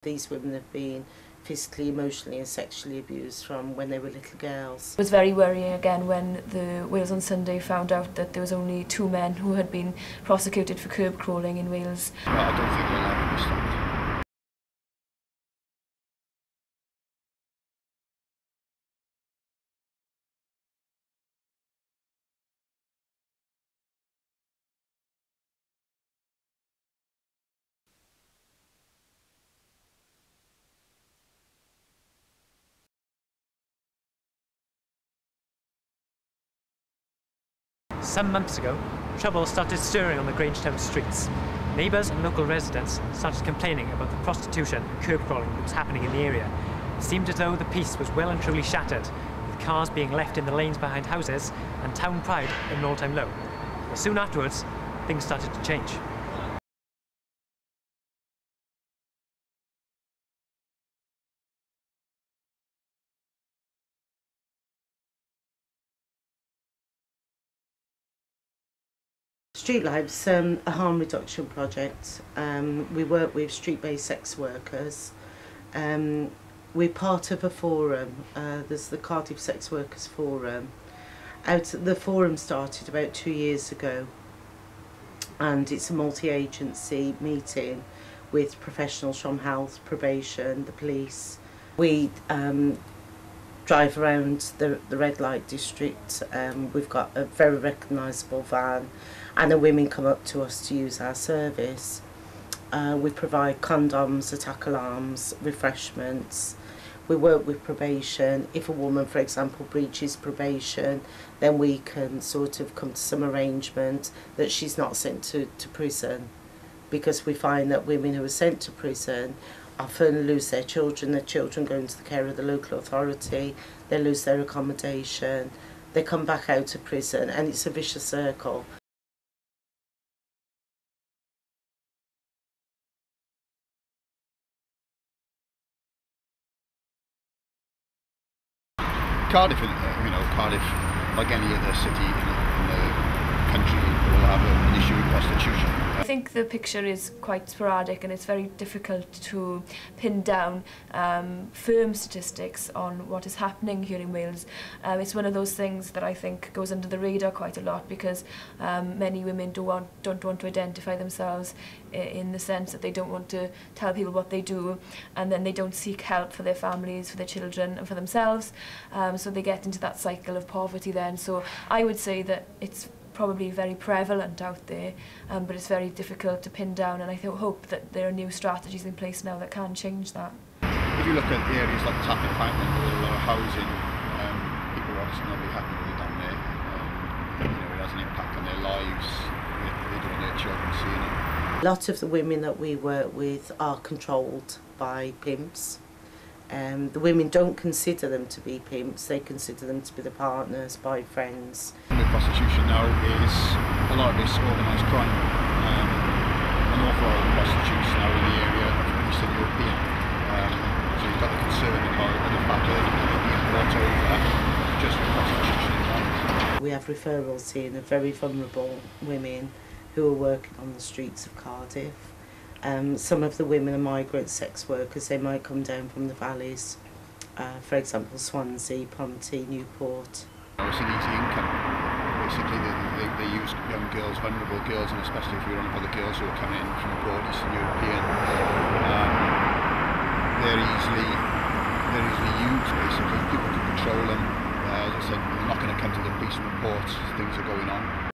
These women have been physically, emotionally and sexually abused from when they were little girls. It was very worrying again when the Wales on Sunday found out that there was only 2 men who had been prosecuted for curb crawling in Wales. Well, I don't think they'll ever be stopped. Some months ago, trouble started stirring on the Grangetown streets. Neighbours and local residents started complaining about the prostitution and curb crawling that was happening in the area. It seemed as though the peace was well and truly shattered, with cars being left in the lanes behind houses and town pride at an all-time low. But soon afterwards, things started to change. Street Life's a harm reduction project. We work with street-based sex workers. We're part of a forum. There's the Cardiff Sex Workers Forum. The forum started about 2 years ago, and it's a multi-agency meeting with professionals from health, probation, the police. We drive around the red light district. We've got a very recognisable van, and the women come up to us to use our service. We provide condoms, attack alarms, refreshments. We work with probation. If a woman, for example, breaches probation, then we can sort of come to some arrangement that she's not sent to prison, because we find that women who are sent to prison often lose their children go into the care of the local authority, they lose their accommodation, they come back out of prison, and it's a vicious circle. Cardiff, Cardiff, like any other city in the country, will have an issue with prostitution. I think the picture is quite sporadic, and it's very difficult to pin down firm statistics on what is happening here in Wales. It's one of those things that I think goes under the radar quite a lot, because many women don't want to identify themselves in the sense that they don't want to tell people what they do, and then they don't seek help for their families, for their children and for themselves, so they get into that cycle of poverty then. So I would say that it's probably very prevalent out there, but it's very difficult to pin down, and I hope that there are new strategies in place now that can change that. If you look at the areas like the Tap Embankment, there's a lot of housing, people are obviously not really happy with it down there. It has an impact on their lives, they don't want their children seeing it. A lot of the women that we work with are controlled by pimps. The women don't consider them to be pimps, they consider them to be the partners, boyfriends. With prostitution now is a lot of this organised crime. An awful lot of prostitutes now in the area of Eastern European. So you've got the concern about the fact that they're being brought over just for prostitution in mind. We have referrals here of very vulnerable women who are working on the streets of Cardiff. Some of the women are migrant sex workers. They might come down from the valleys, for example Swansea, Ponty, Newport. It's an easy income. Basically they use young girls, vulnerable girls, and especially if you're on about the girls who are coming in from abroad, Eastern European, they're easily used basically. People can control them. As I said, they're not going to come to the police and report things are going on.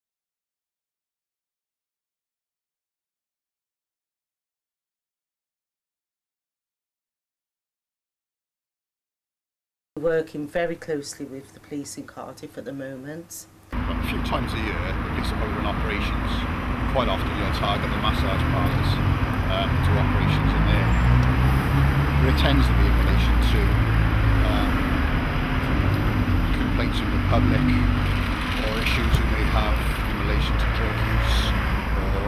Working very closely with the police in Cardiff at the moment. A few times a year, the police will run operations. Quite often you'll target the massage parlours to operations in there. But it tends to be in relation to complaints from the public, or issues we may have in relation to drug use, or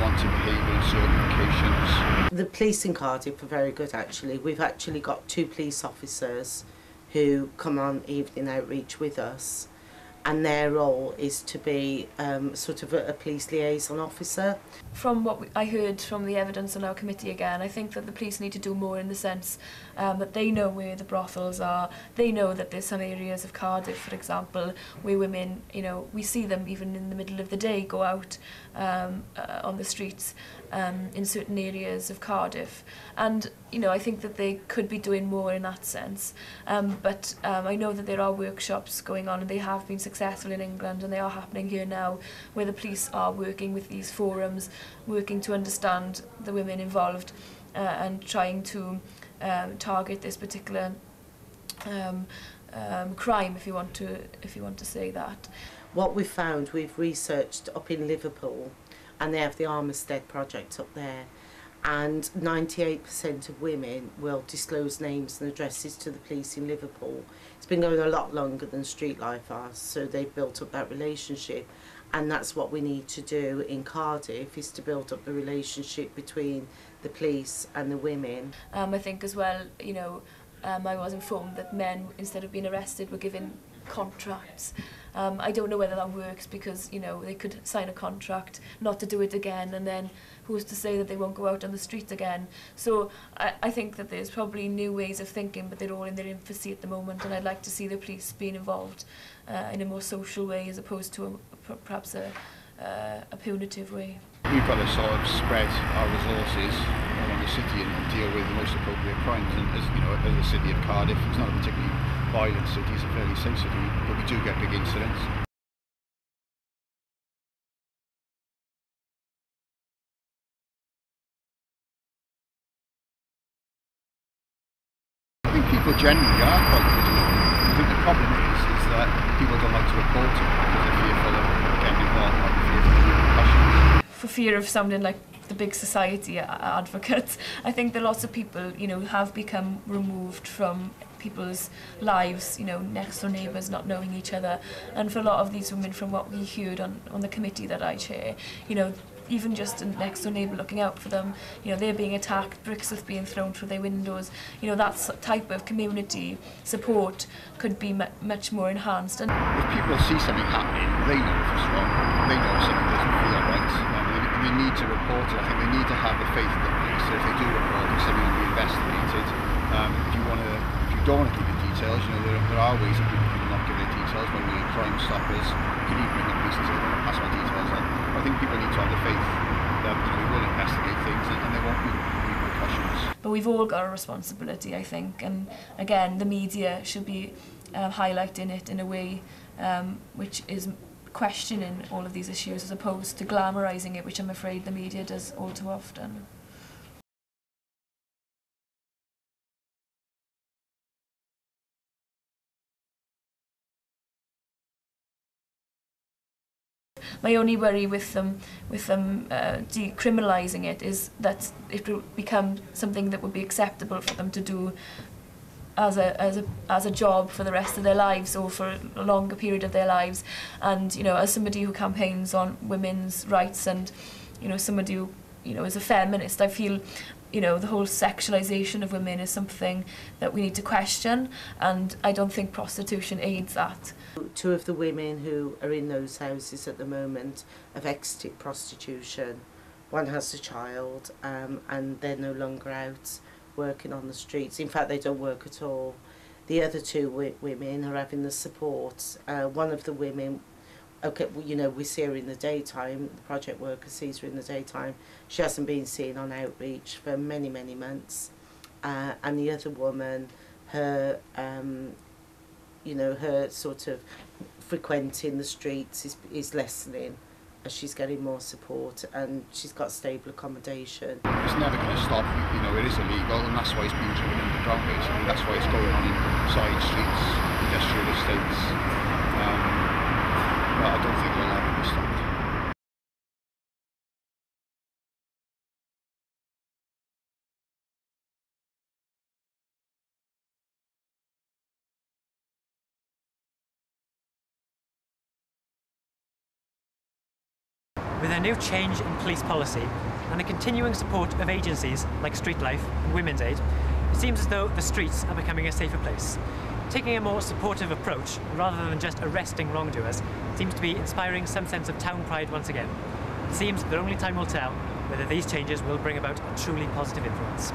unwanted behaviour in certain occasions. The police in Cardiff are very good actually. We've actually got 2 police officers who come on evening outreach with us, and their role is to be sort of a police liaison officer. From what I heard from the evidence on our committee again, I think that the police need to do more in the sense that they know where the brothels are. They know that there's some areas of Cardiff, for example, where women, you know, we see them even in the middle of the day go out on the streets in certain areas of Cardiff. And, you know, I think that they could be doing more in that sense. But I know that there are workshops going on, and they have been successful in England, and they are happening here now, where the police are working with these forums, working to understand the women involved and trying to target this particular crime, if you want to say that. What we've found, we've researched up in Liverpool, and they have the Armistead project up there, and 98% of women will disclose names and addresses to the police in Liverpool. It's been going a lot longer than Street Life has, so they've built up that relationship, and that's what we need to do in Cardiff, is to build up the relationship between the police and the women. I think as well, you know, I was informed that men, instead of being arrested, were given contracts. I don't know whether that works, because, you know, they could sign a contract not to do it again, and then who's to say that they won't go out on the street again? So I think that there's probably new ways of thinking, but they're all in their infancy at the moment, and I'd like to see the police being involved in a more social way, as opposed to perhaps a punitive way. We've got to sort of spread our resources around the city and deal with the most appropriate crimes. And as you know, as the city of Cardiff, it's not a particularly violent city, it's a fairly safe city, but we do get big incidents. I think people generally are quite vigilant. I think the problem is that people don't like to report it because they're fearful of getting involved, or fearful of repercussions. For fear of sounding like the big society advocate, I think that lots of people, you know, have become removed from people's lives, you know, next door neighbours not knowing each other. And for a lot of these women, from what we heard on the committee that I chair, you know, even just a next door neighbour looking out for them, you know, they're being attacked, bricks are being thrown through their windows, you know, that type of community support could be much more enhanced. And if people see something happening, they know if it's wrong, they know something doesn't feel right, and they need to report it. I think they need to have the faith in the police, so if they do report it, something will be investigated. If you don't want to give your details, you know, there are ways of people not give their details. When we're Crime Stoppers, you can even ring the police and say, I don't want to pass my details on. I think people need to have the faith that, you know, we will investigate things and there won't be repercussions. But we've all got a responsibility, I think, and again, the media should be highlighting it in a way which is questioning all of these issues, as opposed to glamorising it, which I'm afraid the media does all too often. My only worry with them decriminalising it is that it will become something that would be acceptable for them to do as a job for the rest of their lives, or for a longer period of their lives. And, you know, as somebody who campaigns on women's rights, and, you know, somebody who, you know, is a feminist, I feel, you know, the whole sexualisation of women is something that we need to question, and I don't think prostitution aids that. Two of the women who are in those houses at the moment have exited prostitution. One has a child, and they're no longer out working on the streets. In fact, they don't work at all. The other two women are having the support. One of the women, okay, you know, we see her in the daytime, the project worker sees her in the daytime. She hasn't been seen on outreach for many, many months. And the other woman, her, you know, her sort of frequenting the streets is lessening as she's getting more support, and she's got stable accommodation. It's never going to stop, you know, it is illegal, and that's why it's being driven underground basically. That's why it's going on in side streets, industrial estates. But I don't think it'll ever be stopped. With a new change in police policy and the continuing support of agencies like Street Life and Women's Aid, it seems as though the streets are becoming a safer place. Taking a more supportive approach, rather than just arresting wrongdoers, seems to be inspiring some sense of town pride once again. It seems that only time will tell whether these changes will bring about a truly positive influence.